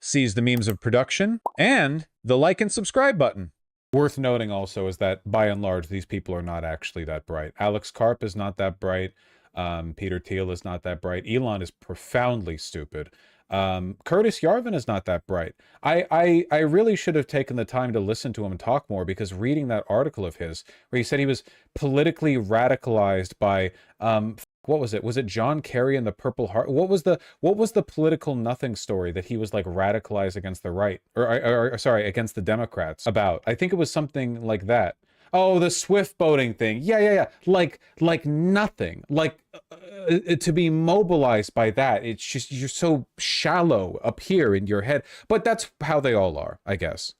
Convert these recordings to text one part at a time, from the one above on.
sees the means of production, and the like and subscribe button. Worth noting also is that, by and large, these people are not actually that bright. Alex Karp is not that bright. Peter Thiel is not that bright. Elon is profoundly stupid. Curtis Yarvin is not that bright. I really should have taken the time to listen to him talk more, because reading that article of his where he said he was politically radicalized by what was it? Was it John Kerry and the Purple Heart? What was the political nothing story that he was like radicalized against the right, or sorry, against the Democrats about? I think it was something like that. Oh, the Swift boating thing. Yeah. Like nothing. Like to be mobilized by that, it's just, you're so shallow up here in your head. But that's how they all are, I guess.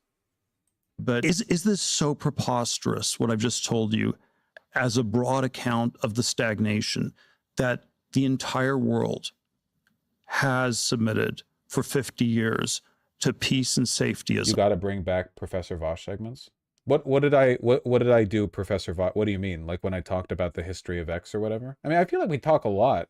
But is this so preposterous, what I've just told you, as a broad account of the stagnation that the entire world has submitted for 50 years to peace and safety? As you got to bring back Professor Vaush segments. What did I do, Professor Vaush? What do you mean? Like when I talked about the history of X or whatever? I mean, I feel like we talk a lot.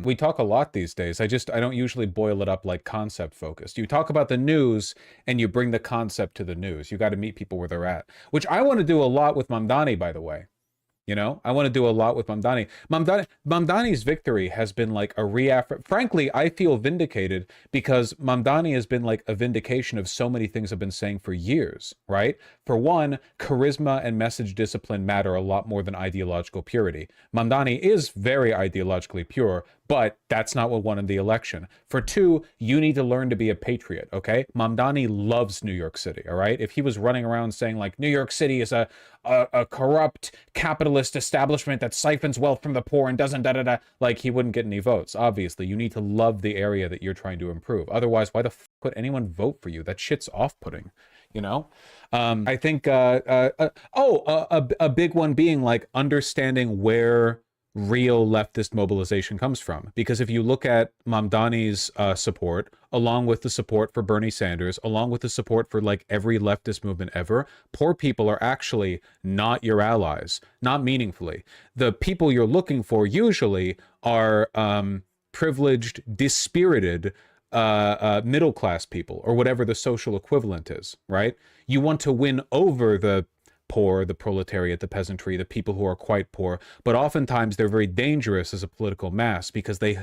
We talk a lot these days. I don't usually boil it up like concept focused. You talk about the news and you bring the concept to the news. You got to meet people where they're at, which I want to do a lot with Mamdani, by the way. You know, I want to do a lot with Mamdani. Mamdani's victory has been like a frankly, I feel vindicated because Mamdani has been like a vindication of so many things I've been saying for years, right? For one, charisma and message discipline matter a lot more than ideological purity. Mamdani is very ideologically pure, but that's not what won in the election. For two, you need to learn to be a patriot, okay? Mamdani loves New York City, all right? If he was running around saying like New York City is a corrupt capitalist establishment that siphons wealth from the poor and doesn't da-da-da, like he wouldn't get any votes. Obviously, you need to love the area that you're trying to improve. Otherwise, why the f would anyone vote for you? That shit's off-putting, you know? I think, a big one being like understanding where real leftist mobilization comes from. Because if you look at Mamdani's support, along with the support for Bernie Sanders, along with the support for like every leftist movement ever, poor people are actually not your allies, not meaningfully. The people you're looking for usually are privileged, dispirited, middle-class people, or whatever the social equivalent is, right? You want to win over the poor, the proletariat, the peasantry, the people who are quite poor, but oftentimes they're very dangerous as a political mass because they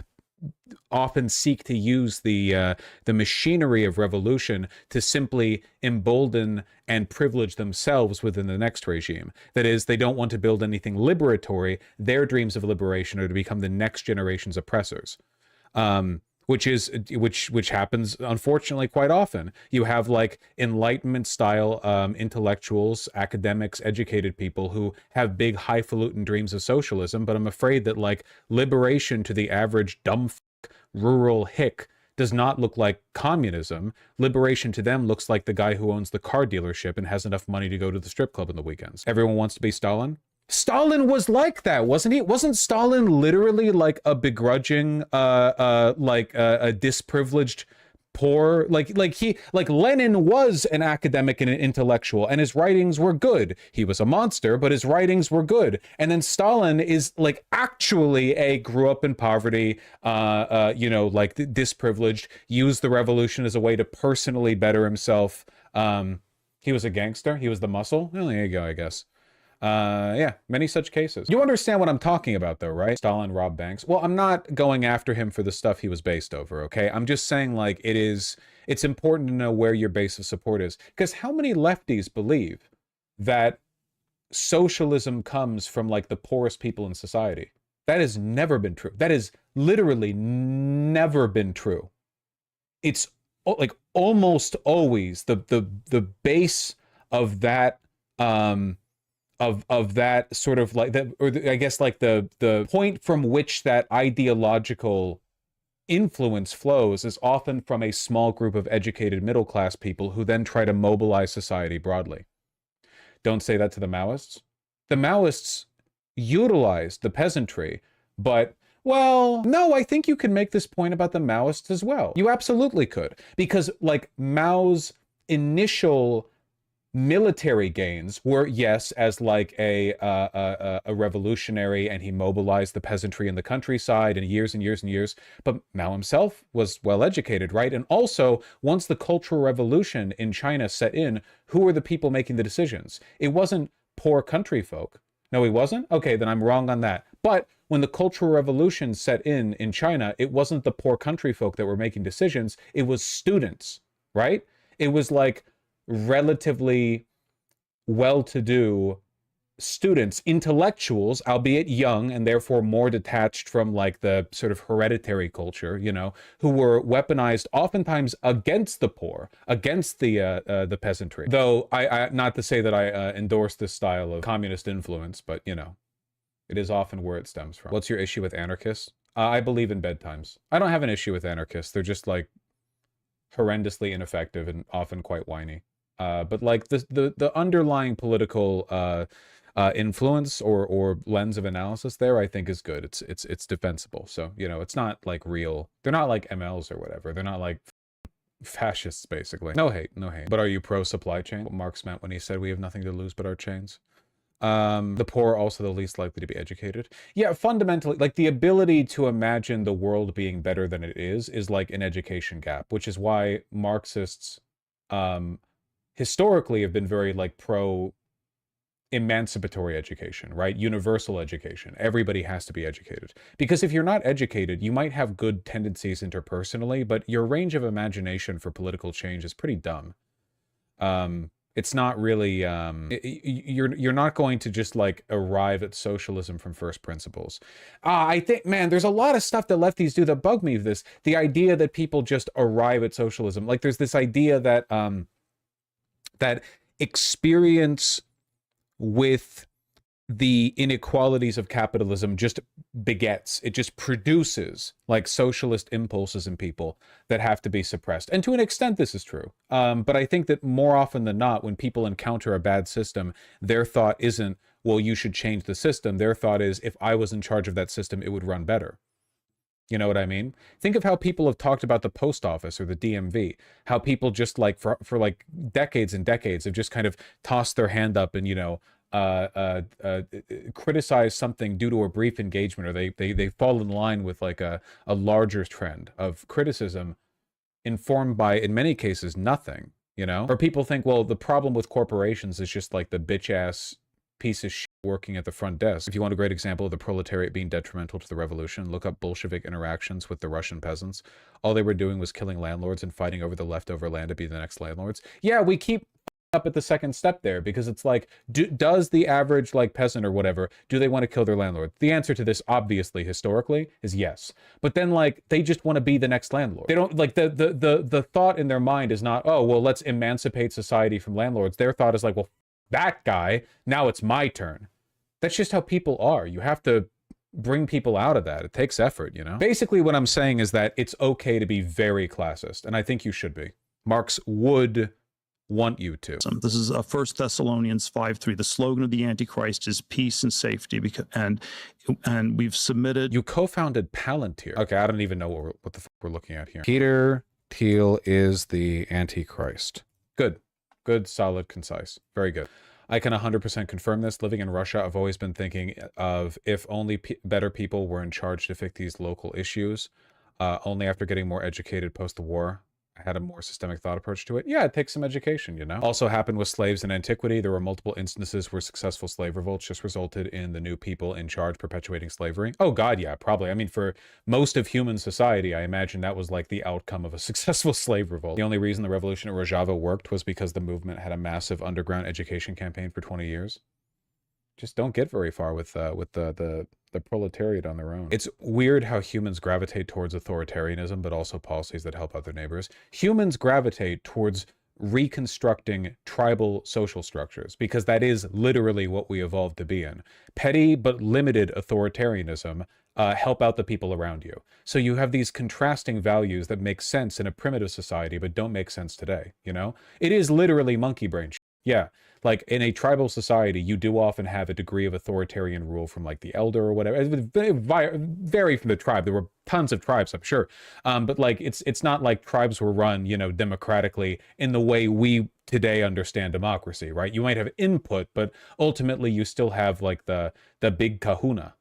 often seek to use the machinery of revolution to simply embolden and privilege themselves within the next regime. That is, they don't want to build anything liberatory. Their dreams of liberation are to become the next generation's oppressors. Which happens unfortunately quite often. You have like Enlightenment style intellectuals, academics, educated people who have big highfalutin dreams of socialism, but I'm afraid that like liberation to the average dumb rural hick does not look like communism. Liberation to them looks like the guy who owns the car dealership and has enough money to go to the strip club on the weekends. Everyone wants to be Stalin. Stalin was like that, wasn't he? Wasn't Stalin literally like a begrudging, a disprivileged, poor, like Lenin was an academic and an intellectual, and his writings were good. He was a monster, but his writings were good. And then Stalin is like actually grew up in poverty, like disprivileged, used the revolution as a way to personally better himself. He was a gangster. He was the muscle. Well, there you go, I guess. Yeah, many such cases. You understand what I'm talking about though, right? Stalin robbed banks. Well, I'm not going after him for the stuff he was based over, okay? I'm just saying like it's important to know where your base of support is. Because how many lefties believe that socialism comes from like the poorest people in society? That has never been true. That has literally never been true. It's like almost always the base of that of that sort of like that, or I guess like the point from which that ideological influence flows is often from a small group of educated middle-class people who then try to mobilize society broadly. Don't say that to the Maoists. The Maoists utilized the peasantry, but well, no, I think you can make this point about the Maoists as well. You absolutely could, because like Mao's initial military gains were, yes, as like a revolutionary, and he mobilized the peasantry in the countryside, and years and years and years. But Mao himself was well educated, right? And also, once the Cultural Revolution in China set in, who were the people making the decisions? It wasn't poor country folk. No, he wasn't? Okay, then I'm wrong on that. But when the Cultural Revolution set in China, it wasn't the poor country folk that were making decisions. It was students, right? It was like relatively well-to-do students, intellectuals, albeit young and therefore more detached from like the sort of hereditary culture, you know, who were weaponized oftentimes against the poor, against the peasantry. Though I not to say that I endorse this style of communist influence, but you know, it is often where it stems from. What's your issue with anarchists? I believe in bedtimes. I don't have an issue with anarchists. They're just like horrendously ineffective and often quite whiny. But like the underlying political influence or lens of analysis there, I think is good. It's defensible. So, you know, it's not like real. They're not like MLs or whatever. They're not like fascists, basically. No hate, no hate. But are you pro supply chain? What Marx meant when he said we have nothing to lose but our chains. The poor are also the least likely to be educated. Yeah, fundamentally, like the ability to imagine the world being better than it is like an education gap, which is why Marxists historically have been very like pro emancipatory education, right? Universal education. Everybody has to be educated. Because if you're not educated, you might have good tendencies interpersonally, but your range of imagination for political change is pretty dumb. It's not really, you're not going to just like arrive at socialism from first principles. I think, man, there's a lot of stuff that lefties do that bug me with this. The idea that people just arrive at socialism. Like there's this idea that, that experience with the inequalities of capitalism just begets, it just produces like socialist impulses in people that have to be suppressed. And to an extent, this is true. But I think that more often than not, when people encounter a bad system, their thought isn't, well, you should change the system. Their thought is, if I was in charge of that system, it would run better. You know what I mean? Think of how people have talked about the post office or the DMV, how people just like for like decades and decades have just kind of tossed their hand up and, you know, criticize something due to a brief engagement, or they fall in line with like a larger trend of criticism informed by, in many cases, nothing, you know? Or people think, well, the problem with corporations is just like the bitch ass piece of shit working at the front desk. If you want a great example of the proletariat being detrimental to the revolution, look up Bolshevik interactions with the Russian peasants. All they were doing was killing landlords and fighting over the leftover land to be the next landlords. Yeah, we keep up at the second step there, because it's like, does the average like peasant or whatever, do they want to kill their landlord? The answer to this, obviously, historically, is yes. But then like they just want to be the next landlord. They don't like the thought in their mind is not, oh well, let's emancipate society from landlords. Their thought is like, well, that guy, now it's my turn. That's just how people are. You have to bring people out of that. It takes effort, you know? Basically what I'm saying is that it's okay to be very classist, and I think you should be. Marx would want you to. This is 1 Thessalonians 5:3. The slogan of the Antichrist is peace and safety, because and we've submitted. You co-founded Palantir. Okay, I don't even know what the fuck we're looking at here. Peter Thiel is the Antichrist. Good. Good, solid, concise. Very good. I can 100% confirm this. Living in Russia, I've always been thinking of if only better people were in charge to fix these local issues. Only after getting more educated post the war, I had a more systemic thought approach to it. Yeah, it takes some education, you know? Also happened with slaves in antiquity. There were multiple instances where successful slave revolts just resulted in the new people in charge perpetuating slavery. Oh God, yeah, probably. I mean, for most of human society, I imagine that was like the outcome of a successful slave revolt. The only reason the revolution at Rojava worked was because the movement had a massive underground education campaign for 20 years. Just don't get very far with the proletariat on their own. It's weird how humans gravitate towards authoritarianism, but also policies that help out their neighbors. Humans gravitate towards reconstructing tribal social structures, because that is literally what we evolved to be in. Petty but limited authoritarianism help out the people around you. So you have these contrasting values that make sense in a primitive society, but don't make sense today, you know? It is literally monkey brain. Yeah. Like in a tribal society, you do often have a degree of authoritarian rule from like the elder or whatever. It would vary from the tribe. There were tons of tribes, I'm sure. But like it's not like tribes were run, you know, democratically in the way we today understand democracy, right? You might have input, but ultimately you still have like the big kahuna.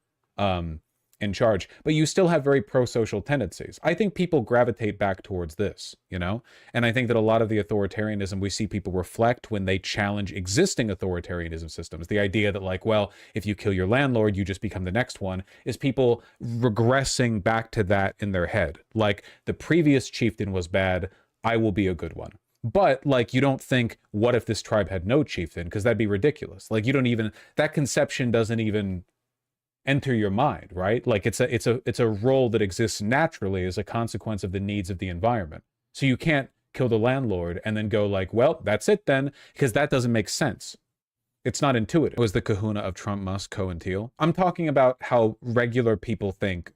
In charge, but you still have very pro-social tendencies. I think people gravitate back towards this, you know? And I think that a lot of the authoritarianism we see people reflect when they challenge existing authoritarianism systems, the idea that like, well, if you kill your landlord, you just become the next one, is people regressing back to that in their head. Like, the previous chieftain was bad, I will be a good one. But like, you don't think, what if this tribe had no chieftain? Because that'd be ridiculous. Like, you don't even, that conception doesn't even enter your mind, right? Like it's a role that exists naturally as a consequence of the needs of the environment. So you can't kill the landlord and then go like, well, that's it then, because that doesn't make sense. It's not intuitive. It was the kahuna of Trump, Musk, Coe, and Thiel. I'm talking about how regular people think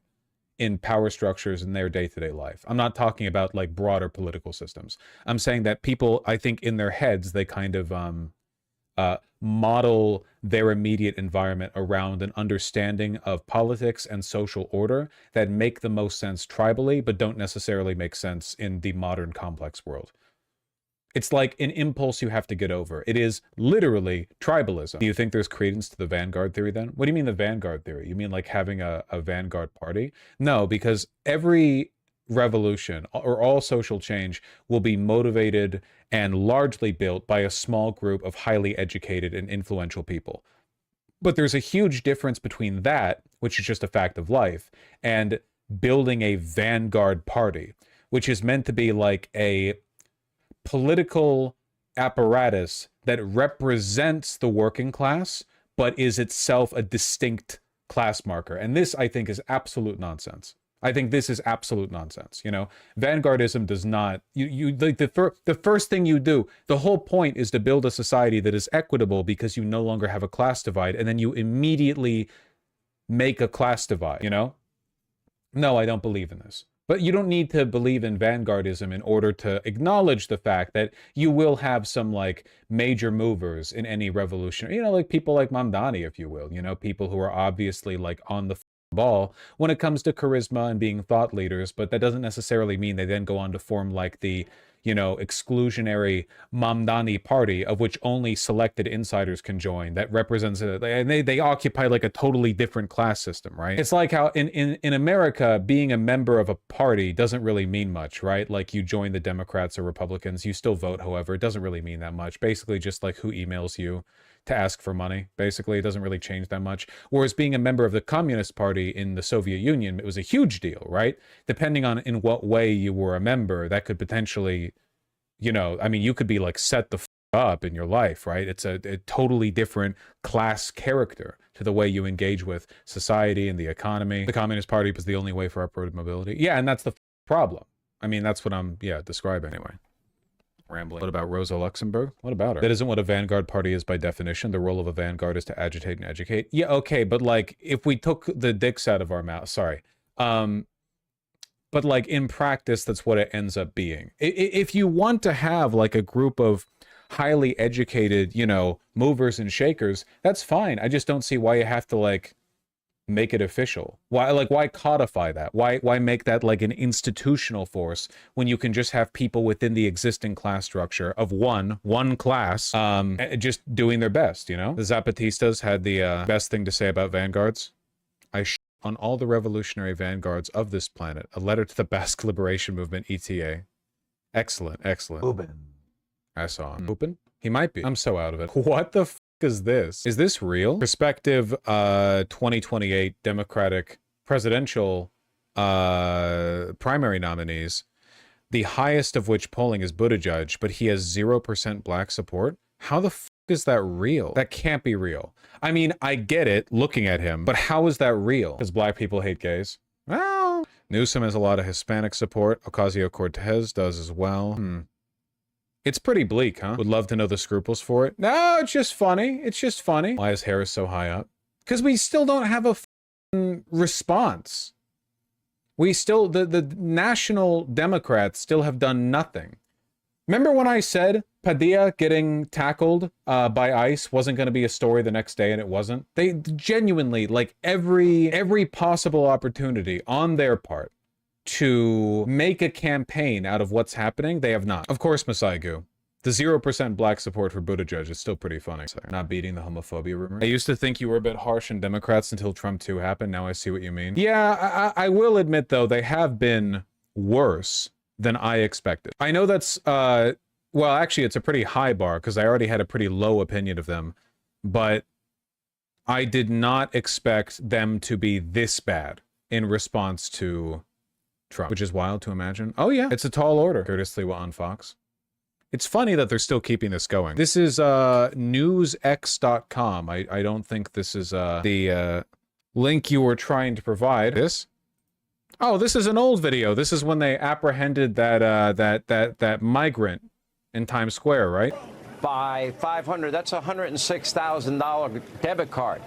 in power structures in their day-to-day life. I'm not talking about like broader political systems. I'm saying that people, I think in their heads, they kind of model their immediate environment around an understanding of politics and social order that make the most sense tribally, but don't necessarily make sense in the modern complex world. It's like an impulse you have to get over. It is literally tribalism. Do you think there's credence to the vanguard theory then? What do you mean the vanguard theory? You mean like having a vanguard party? No, because every revolution or all social change will be motivated and largely built by a small group of highly educated and influential people. But there's a huge difference between that, which is just a fact of life, and building a vanguard party, which is meant to be like a political apparatus that represents the working class, but is itself a distinct class marker. And this, I think, is absolute nonsense. I think this is absolute nonsense. You know, vanguardism does not, the first thing you do, the whole point is to build a society that is equitable because you no longer have a class divide, and then you immediately make a class divide, you know? No, I don't believe in this. But you don't need to believe in vanguardism in order to acknowledge the fact that you will have some like major movers in any revolution, you know, like people like Mamdani, if you will, you know, people who are obviously like on the ball when it comes to charisma and being thought leaders, but that doesn't necessarily mean they then go on to form like the, you know, exclusionary Mamdani party of which only selected insiders can join, that represents it, and they occupy like a totally different class system, right? It's like how in America, being a member of a party doesn't really mean much, right? Like you join the Democrats or Republicans, you still vote, however, it doesn't really mean that much. Basically just like who emails you to ask for money. Basically, it doesn't really change that much. Whereas being a member of the Communist Party in the Soviet Union, it was a huge deal, right? Depending on in what way you were a member, that could potentially, you know, I mean, you could be like set the up in your life, right? It's a totally different class character to the way you engage with society and the economy. The Communist Party was the only way for upward mobility. Yeah, and that's the problem. I mean, that's what I'm, describing anyway. Rambling. What about Rosa Luxemburg? What about her? That isn't what a vanguard party is by definition. The role of a vanguard is to agitate and educate. Yeah, okay, but like, if we took the dicks out of our mouth, sorry. But like in practice, that's what it ends up being. If you want to have like a group of highly educated, you know, movers and shakers, that's fine. I just don't see why you have to like make it official. Why codify that? Why make that like an institutional force when you can just have people within the existing class structure of one class just doing their best, you know? The Zapatistas had the best thing to say about vanguards. On all the revolutionary vanguards of this planet, a letter to the Basque Liberation Movement, ETA. Excellent. Ubin. I saw him. Ubin? He might be. I'm so out of it. What the is this? Is this real? Prospective 2028 Democratic presidential primary nominees, the highest of which polling is Buttigieg, but he has 0% black support. How the is that real? That can't be real. I mean, I get it looking at him, but how is that real? Because black people hate gays. Well, Newsom has a lot of Hispanic support. Ocasio-Cortez does as well. It's pretty bleak, huh? Would love to know the scruples for it. No, it's just funny. It's just funny. Why is Harris so high up? Because we still don't have a response. We still, the national Democrats still have done nothing. Remember when I said Padilla getting tackled by ICE wasn't going to be a story the next day, and it wasn't. They genuinely, like, every possible opportunity on their part to make a campaign out of what's happening, they have not. Of course, Masai Gu. The 0% black support for Buttigieg is still pretty funny. Not beating the homophobia rumor. I used to think you were a bit harsh on Democrats until Trump 2 happened. Now I see what you mean. Yeah, I will admit, though, they have been worse than I expected. I know that's, well, actually, it's a pretty high bar because I already had a pretty low opinion of them, but I did not expect them to be this bad in response to Trump, which is wild to imagine. Oh, yeah, it's a tall order. Curtis Lewa on Fox. It's funny that they're still keeping this going. This is newsx.com. I don't think this is the link you were trying to provide. This? Oh, this is an old video. This is when they apprehended that migrant in Times Square, right? By 500, that's a $106,000 debit card.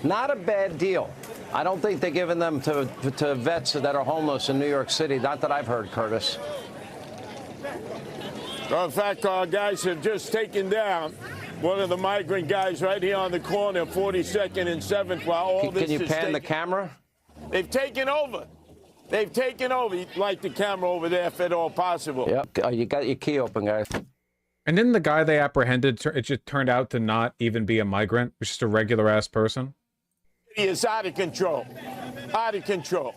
Not a bad deal. I don't think they're giving them to vets that are homeless in New York City. Not that I've heard, Curtis. Well, in fact, our guys have just taken down one of the migrant guys right here on the corner, 42nd and 7th. While all this Can you pan the camera? They've taken over. They've taken over. You'd like the camera over there if at all possible. Yep. You got your key open, guys. And then the guy they apprehended, it just turned out to not even be a migrant. It was just a regular-ass person. He is out of control. Out of control.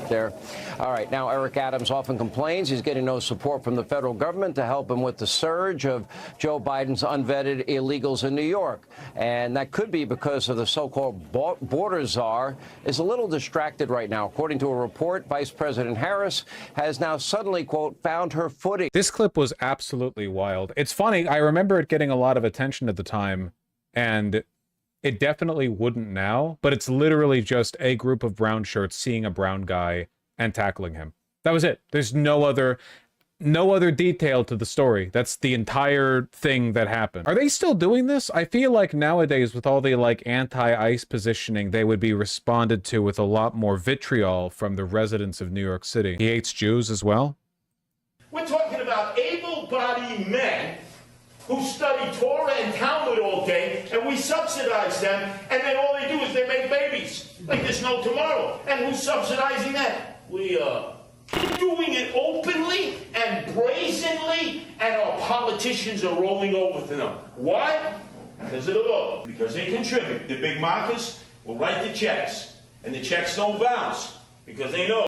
There. All right. Now, Eric Adams often complains he's getting no support from the federal government to help him with the surge of Joe Biden's unvetted illegals in New York. And that could be because of the so-called border czar is a little distracted right now. According to a report, Vice President Harris has now suddenly, quote, found her footing. This clip was absolutely wild. It's funny. I remember it getting a lot of attention at the time, and it definitely wouldn't now, but it's literally just a group of brown shirts seeing a brown guy and tackling him. That was it. There's no other detail to the story. That's the entire thing that happened. Are they still doing this? I feel like nowadays with all the like anti-ICE positioning, they would be responded to with a lot more vitriol from the residents of New York City. He hates Jews as well. We're talking about able-bodied men who study Torah and Talmud all day, and we subsidize them, and then all they do is they make babies, like there's no tomorrow. And who's subsidizing that? We are doing it openly and brazenly, and our politicians are rolling over to them. Why? Because of the vote. Because they contribute. The big markets will write the checks, and the checks don't bounce, because they know